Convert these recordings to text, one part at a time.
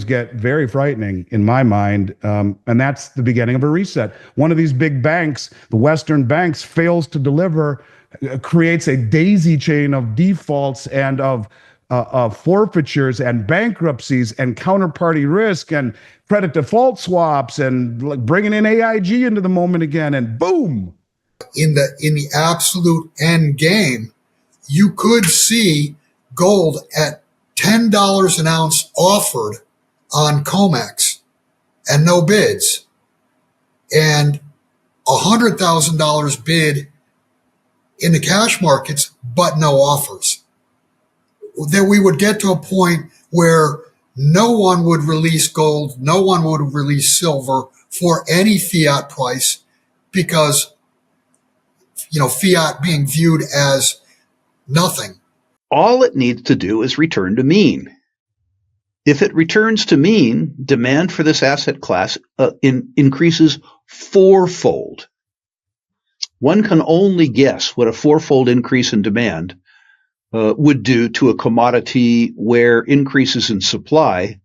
get very frightening in my mind, and that's the beginning of a reset. One of these big banks, the Western banks, fails to deliver, creates a daisy chain of defaults and of forfeitures and bankruptcies and counterparty risk and credit default swaps and like bringing in AIG into the moment again, and boom. In the absolute end game, you could see gold at $10 an ounce offered on COMEX and no bids, and $100,000 bid in the cash markets, but no offers. That we would get to a point where no one would release gold, no one would release silver for any fiat price, because, fiat being viewed as nothing. All it needs to do is return to mean. If it returns to mean, demand for this asset class increases fourfold. One can only guess what a fourfold increase in demand would do to a commodity where increases in supply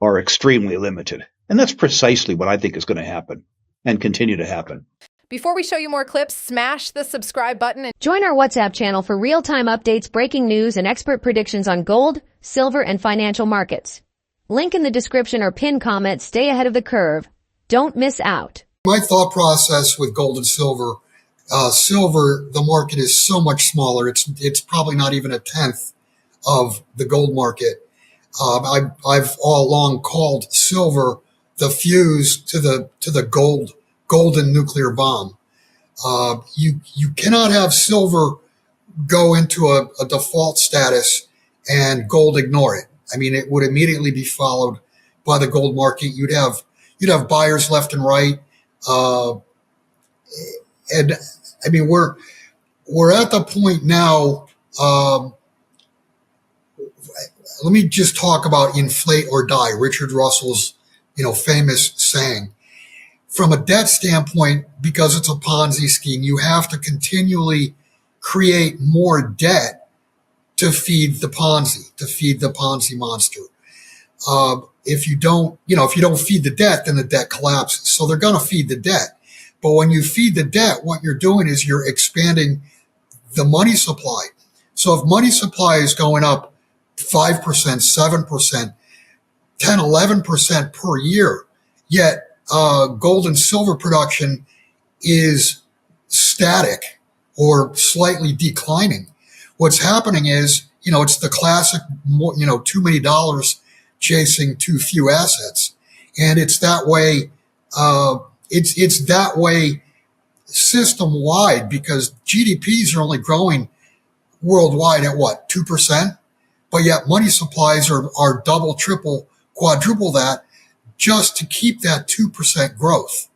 are extremely limited. And that's precisely what I think is going to happen and continue to happen. Before we show you more clips, smash the subscribe button and join our WhatsApp channel for real-time updates, breaking news, and expert predictions on gold, silver, and financial markets. Link in the description or pin comment. Stay ahead of the curve. Don't miss out. My thought process with gold and silver, the market is so much smaller. It's probably not even a tenth of the gold market. I've all along called silver the fuse to the golden nuclear bomb. You cannot have silver go into a default status and gold ignore it. I mean, it would immediately be followed by the gold market. You'd have buyers left and right. And I mean, we're at the point now. Let me just talk about inflate or die, Richard Russell's, famous saying. From a debt standpoint, because it's a Ponzi scheme, you have to continually create more debt to feed the Ponzi monster. If you don't feed the debt, then the debt collapses. So they're going to feed the debt. But when you feed the debt, what you're doing is you're expanding the money supply. So if money supply is going up 5%, 7%, 10, 11% per year, yet gold and silver production is static or slightly declining. What's happening is, it's the classic, too many dollars chasing too few assets. And it's that way, it's that way system wide, because GDPs are only growing worldwide at 2%? But yet money supplies are double, triple, quadruple that, just to keep that 2% growth.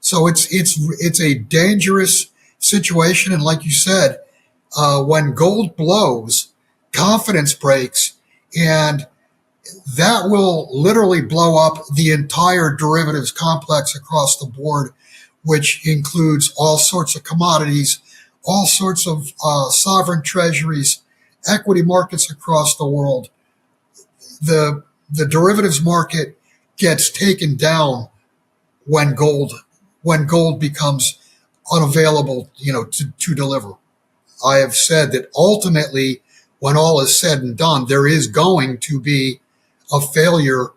So it's a dangerous situation. And like you said, when gold blows, confidence breaks, and that will literally blow up the entire derivatives complex across the board, which includes all sorts of commodities, all sorts of sovereign treasuries, equity markets across the world. The derivatives market gets taken down when gold becomes unavailable, to deliver. I have said that ultimately, when all is said and done, there is going to be a failure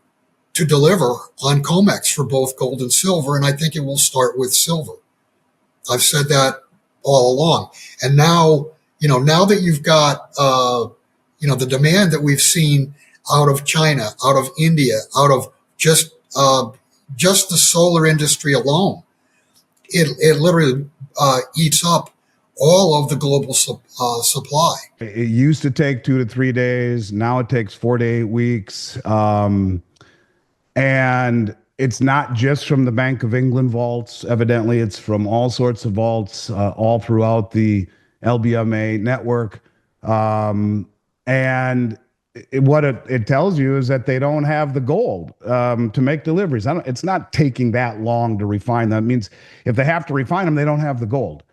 to deliver on COMEX for both gold and silver, and I think it will start with silver. I've said that all along. And now, now that you've got, the demand that we've seen out of China, out of India, out of just the solar industry alone, it literally eats up all of the global supply. It used to take 2 to 3 days. Now it takes 4 to 8 weeks. And it's not just from the Bank of England vaults. Evidently, it's from all sorts of vaults all throughout the LBMA network. And what it tells you is that they don't have the gold to make deliveries. It's not taking that long to refine them. It means if they have to refine them, they don't have the gold.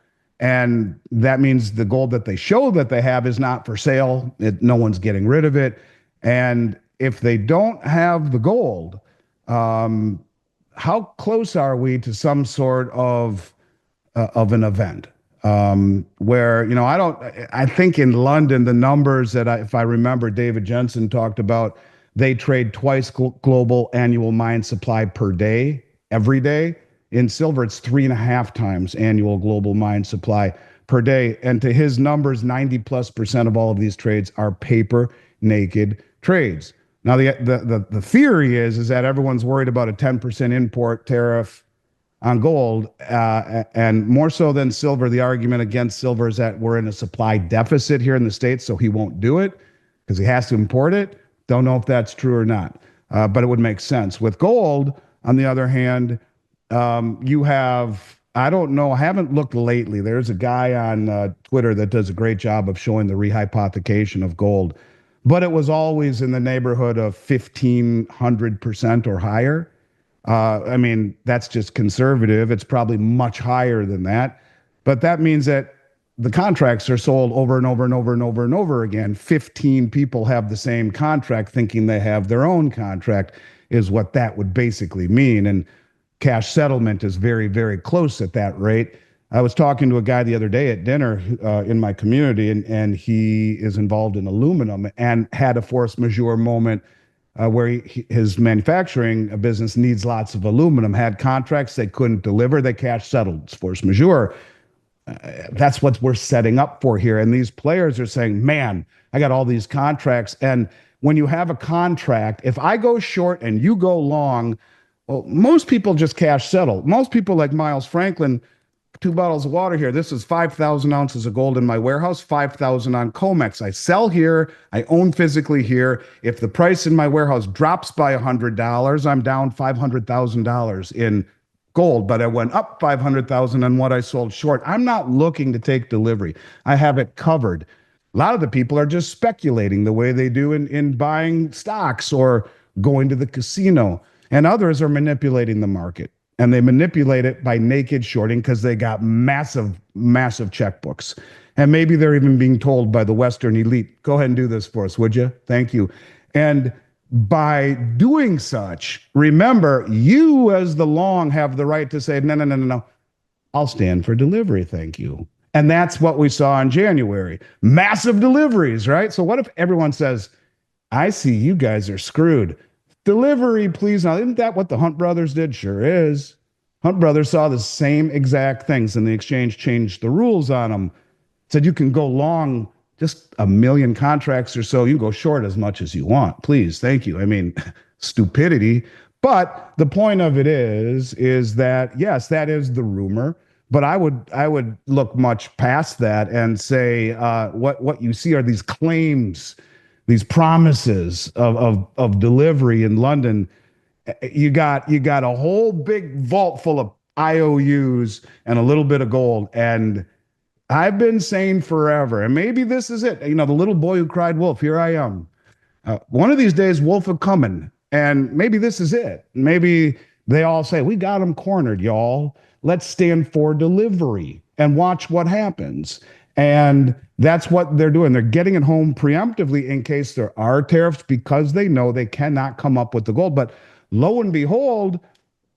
And that means the gold that they show that they have is not for sale. No one's getting rid of it. And if they don't have the gold, how close are we to some sort of an event where, I think in London, the numbers that if I remember, David Jensen talked about, they trade twice global annual mine supply per day, every day. In silver, it's 3.5 times annual global mine supply per day. And to his numbers, 90+% of all of these trades are paper naked trades. Now, the theory is that everyone's worried about a 10% import tariff on gold, and more so than silver. The argument against silver is that we're in a supply deficit here in the States, so he won't do it because he has to import it. Don't know if that's true or not, but it would make sense. With gold, on the other hand, you have, I don't know, I haven't looked lately. There's a guy on Twitter that does a great job of showing the rehypothecation of gold, but it was always in the neighborhood of 1,500% or higher. I mean, that's just conservative. It's probably much higher than that. But that means that the contracts are sold over and over and over and over and over again. 15 people have the same contract thinking they have their own contract, is what that would basically mean. And cash settlement is very, very close at that rate. I was talking to a guy the other day at dinner in my community, and he is involved in aluminum and had a force majeure moment where his manufacturing business needs lots of aluminum, had contracts they couldn't deliver, they cash settled. It's force majeure. That's what we're setting up for here. And these players are saying, man, I got all these contracts. And when you have a contract, if I go short and you go long, well, most people just cash settle. Most people, like Miles Franklin, 2 bottles of water here. This is 5,000 ounces of gold in my warehouse, 5,000 on COMEX. I sell here. I own physically here. If the price in my warehouse drops by $100, I'm down $500,000 in gold, but I went up 500,000 on what I sold short. I'm not looking to take delivery. I have it covered. A lot of the people are just speculating the way they do in buying stocks or going to the casino, and others are manipulating the market. And they manipulate it by naked shorting because they got massive, massive checkbooks. And maybe they're even being told by the Western elite, go ahead and do this for us, would you? Thank you. And by doing such, remember, you as the long have the right to say, no. I'll stand for delivery, thank you. And that's what we saw in January. Massive deliveries, right? So what if everyone says, I see you guys are screwed. Delivery, please. Now, isn't that what the Hunt brothers did? Sure is. Hunt brothers saw the same exact things, and the exchange changed the rules on them. Said you can go long just 1 million contracts or so. You can go short as much as you want. Please, thank you. I mean, stupidity. But the point of it is that, yes, that is the rumor. But I would look much past that and say what you see are these claims, these promises of delivery in London. You got a whole big vault full of IOUs and a little bit of gold. And I've been saying forever, and maybe this is it. The little boy who cried wolf, here I am. One of these days, wolf will coming, and maybe this is it. Maybe they all say, we got them cornered, y'all. Let's stand for delivery and watch what happens. And that's what they're doing. They're getting it home preemptively in case there are tariffs because they know they cannot come up with the gold. But lo and behold,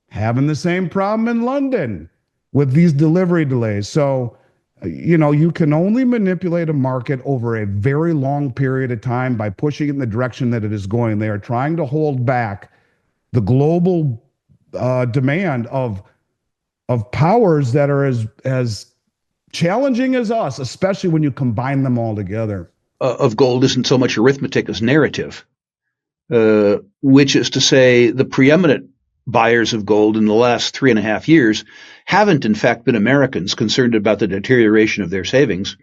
having the same problem in London with these delivery delays. So, you can only manipulate a market over a very long period of time by pushing it in the direction that it is going. They are trying to hold back the global demand of powers that are as challenging as us, especially when you combine them all together. Of gold isn't so much arithmetic as narrative, which is to say the preeminent buyers of gold in the last 3.5 years haven't, in fact, been Americans concerned about the deterioration of their savings,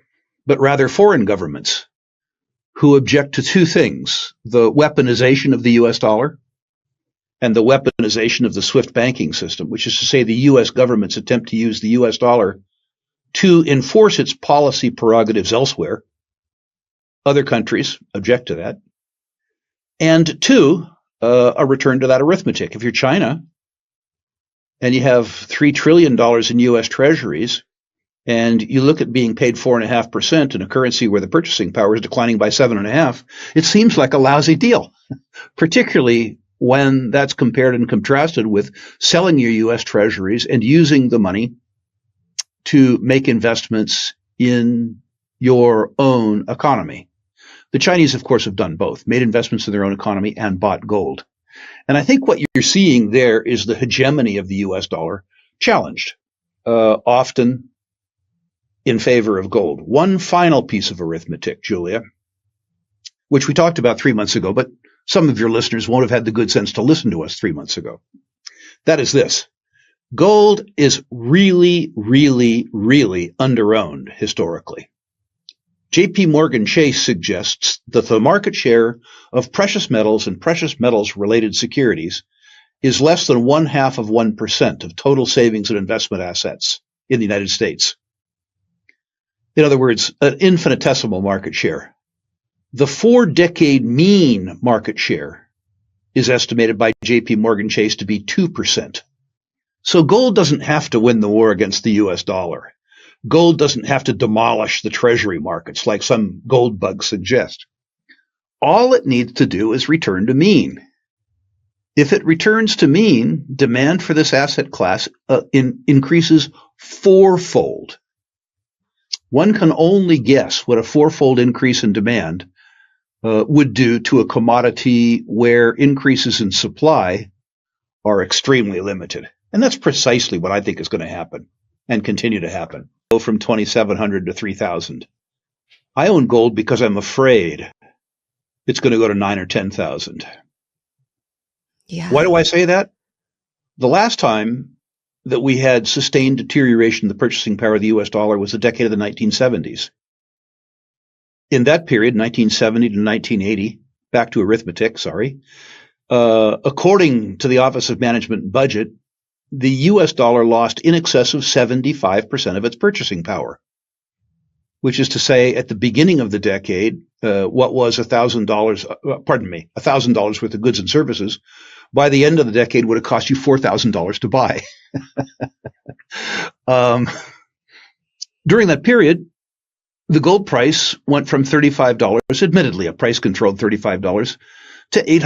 but rather foreign governments who object to 2 things: the weaponization of the U.S. dollar and the weaponization of the SWIFT banking system, which is to say the U.S. government's attempt to use the U.S. dollar to enforce its policy prerogatives elsewhere. Other countries object to that. And 2, a return to that arithmetic. If you're China and you have $3 trillion in U.S. treasuries and you look at being paid 4.5% in a currency where the purchasing power is declining by 7.5%, it seems like a lousy deal, particularly when that's compared and contrasted with selling your U.S. treasuries and using the money to make investments in your own economy. The Chinese, of course, have done both, made investments in their own economy and bought gold. And I think what you're seeing there is the hegemony of the U.S. dollar challenged, often in favor of gold. One final piece of arithmetic, Julia, which we talked about 3 months ago, but some of your listeners won't have had the good sense to listen to us 3 months ago. That is this. Gold is really, really, really underowned historically. JP Morgan Chase suggests that the market share of precious metals and precious metals related securities is less than 0.5% of total savings and investment assets in the United States. In other words, an infinitesimal market share. The 4-decade mean market share is estimated by JP Morgan Chase to be 2%. So gold doesn't have to win the war against the US dollar. Gold doesn't have to demolish the treasury markets like some gold bugs suggest. All it needs to do is return to mean. If it returns to mean, demand for this asset class increases fourfold. One can only guess what a fourfold increase in demand would do to a commodity where increases in supply are extremely limited. And that's precisely what I think is going to happen and continue to happen. Go from 2,700 to 3,000. I own gold because I'm afraid it's going to go to 9,000 or 10,000. Yeah. Why do I say that? The last time that we had sustained deterioration of the purchasing power of the US dollar was the decade of the 1970s. In that period, 1970 to 1980, back to arithmetic, according to the Office of Management and Budget, the US dollar lost in excess of 75% of its purchasing power, which is to say, at the beginning of the decade, what was $1,000 worth of goods and services, by the end of the decade would have cost you $4,000 to buy. During that period, the gold price went from $35, admittedly a price-controlled $35, to $800